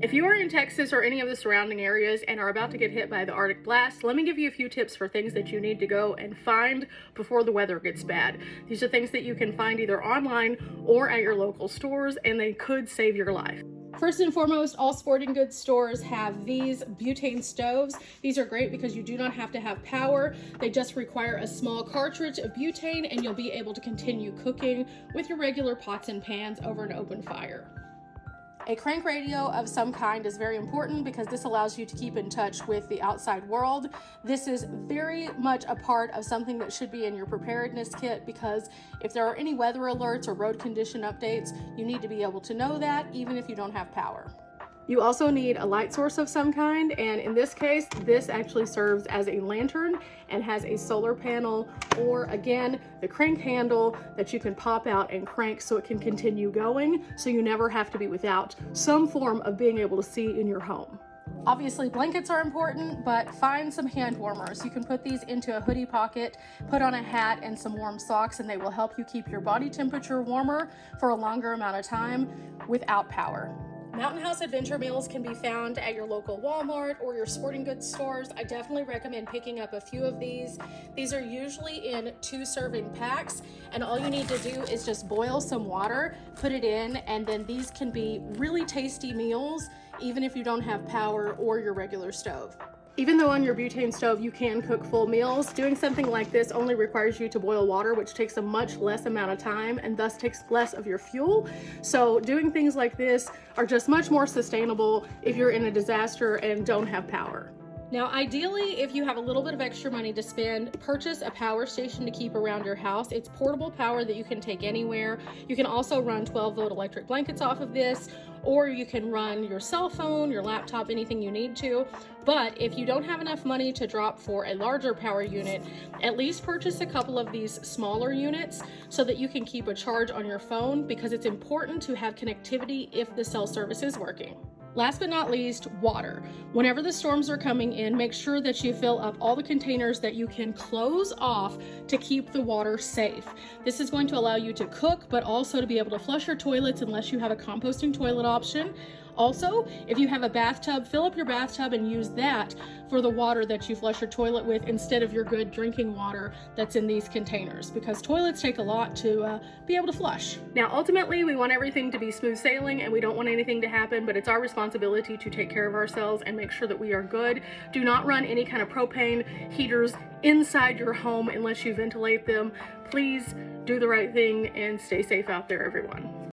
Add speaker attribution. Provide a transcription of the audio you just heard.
Speaker 1: If you are in Texas or any of the surrounding areas and are about to get hit by the Arctic blast, let me give you a few tips for things that you need to go and find before the weather gets bad. These are things that you can find either online or at your local stores, and they could save your life. First and foremost, all sporting goods stores have these butane stoves. These are great because you do not have to have power. They just require a small cartridge of butane and you'll be able to continue cooking with your regular pots and pans over an open fire. A crank radio of some kind is very important because this allows you to keep in touch with the outside world. This is very much a part of something that should be in your preparedness kit, because if there are any weather alerts or road condition updates, you need to be able to know that even if you don't have power. You also need a light source of some kind, and in this case, this actually serves as a lantern and has a solar panel, or again, the crank handle that you can pop out and crank so it can continue going, so you never have to be without some form of being able to see in your home. Obviously, blankets are important, but find some hand warmers. You can put these into a hoodie pocket, put on a hat and some warm socks, and they will help you keep your body temperature warmer for a longer amount of time without power. Mountain House Adventure Meals can be found at your local Walmart or your sporting goods stores. I definitely recommend picking up a few of these. These are usually in 2-serving packs, and all you need to do is just boil some water, put it in, and then these can be really tasty meals, even if you don't have power or your regular stove. Even though on your butane stove you can cook full meals, doing something like this only requires you to boil water, which takes a much less amount of time and thus takes less of your fuel. So doing things like this are just much more sustainable if you're in a disaster and don't have power. Now, ideally, if you have a little bit of extra money to spend, purchase a power station to keep around your house. It's portable power that you can take anywhere. You can also run 12-volt electric blankets off of this, or you can run your cell phone, your laptop, anything you need to. But if you don't have enough money to drop for a larger power unit, at least purchase a couple of these smaller units so that you can keep a charge on your phone, because it's important to have connectivity if the cell service is working. Last but not least, water. Whenever the storms are coming in, make sure that you fill up all the containers that you can close off to keep the water safe. This is going to allow you to cook, but also to be able to flush your toilets unless you have a composting toilet option. Also, if you have a bathtub, fill up your bathtub and use that for the water that you flush your toilet with instead of your good drinking water that's in these containers, because toilets take a lot to be able to flush. Now, ultimately, we want everything to be smooth sailing and we don't want anything to happen, but it's our responsibility to take care of ourselves and make sure that we are good. Do not run any kind of propane heaters inside your home unless you ventilate them. Please do the right thing and stay safe out there, everyone.